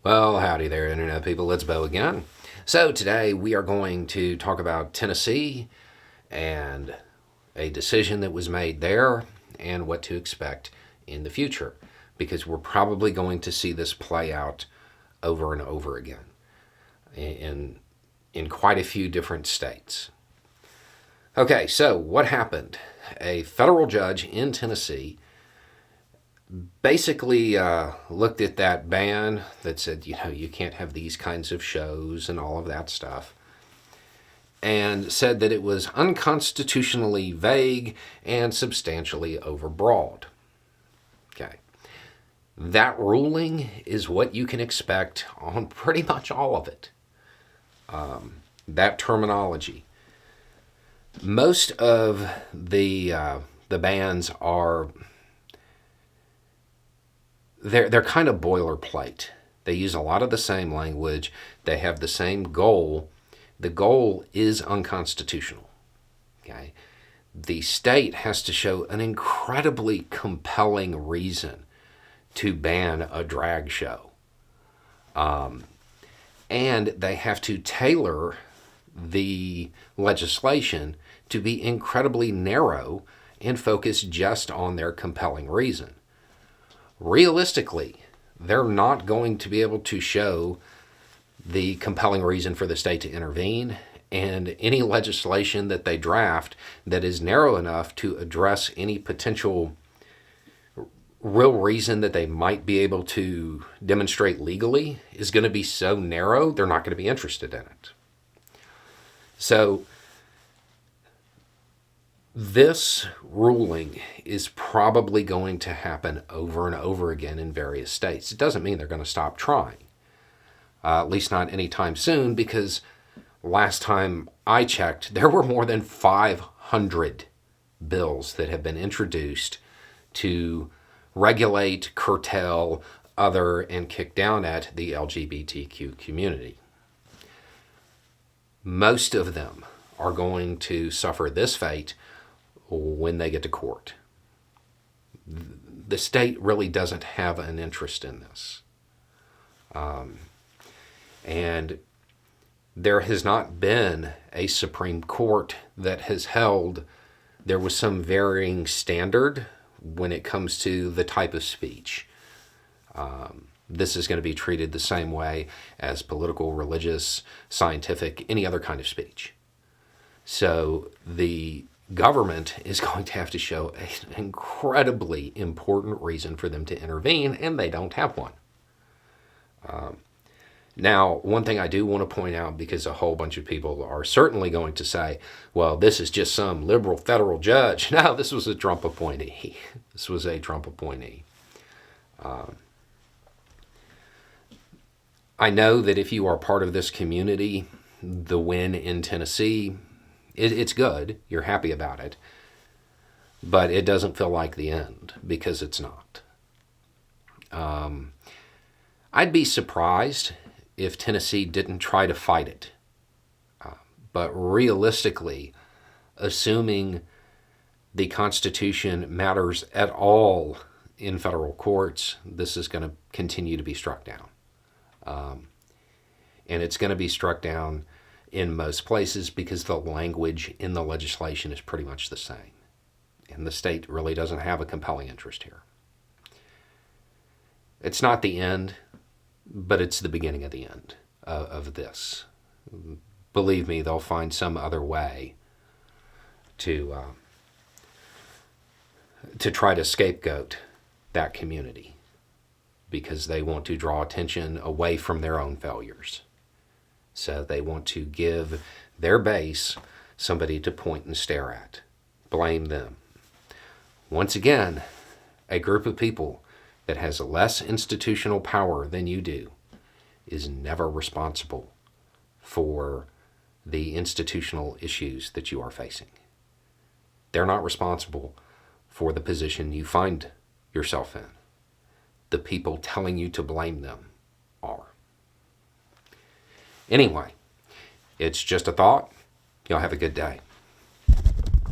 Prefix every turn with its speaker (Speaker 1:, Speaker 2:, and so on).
Speaker 1: Well, howdy there, Internet people. It's Bo again. So, today we are going to talk about Tennessee and a decision that was made there and what to expect in the future, because we're probably going to see this play out over and over again in quite a few different states. Okay, so what happened? A federal judge in Tennessee basically looked at that ban that said, you can't have these kinds of shows and all of that stuff, and said that it was unconstitutionally vague and substantially overbroad. Okay. That ruling is what you can expect on pretty much all of it. That terminology. Most of the bans are they're kind of boilerplate. They use a lot of the same language. They have the same goal. The goal is unconstitutional. Okay? The state has to show an incredibly compelling reason to ban a drag show. And they have to tailor the legislation to be incredibly narrow and focus just on their compelling reason. Realistically, they're not going to be able to show the compelling reason for the state to intervene, and any legislation that they draft that is narrow enough to address any potential real reason that they might be able to demonstrate legally is going to be so narrow, they're not going to be interested in it. So, this ruling is probably going to happen over and over again in various states. It doesn't mean they're going to stop trying, at least not anytime soon, because last time I checked, there were more than 500 bills that have been introduced to regulate, curtail, other, and kick down at the LGBTQ community. Most of them are going to suffer this fate when they get to court. The state really doesn't have an interest in this. And there has not been a Supreme Court that has held there was some varying standard when it comes to the type of speech. This is going to be treated the same way as political, religious, scientific, any other kind of speech. So the government is going to have to show an incredibly important reason for them to intervene, and they don't have one. Now, one thing I do want to point out, because a whole bunch of people are certainly going to say, well, this is just some liberal federal judge. No, this was a Trump appointee. This was a Trump appointee. I know that if you are part of this community, the win in Tennessee, it's good. You're happy about it. But it doesn't feel like the end, because it's not. I'd be surprised if Tennessee didn't try to fight it. But realistically, assuming the Constitution matters at all in federal courts, this is going to continue to be struck down. And it's going to be struck down in most places because the language in the legislation is pretty much the same. And the state really doesn't have a compelling interest here. It's not the end, but it's the beginning of the end of this. Believe me, they'll find some other way to try to scapegoat that community, because they want to draw attention away from their own failures. So they want to give their base somebody to point and stare at, blame them. Once again, a group of people that has less institutional power than you do is never responsible for the institutional issues that you are facing. They're not responsible for the position you find yourself in. The people telling you to blame them are. Anyway, it's just a thought. Y'all have a good day.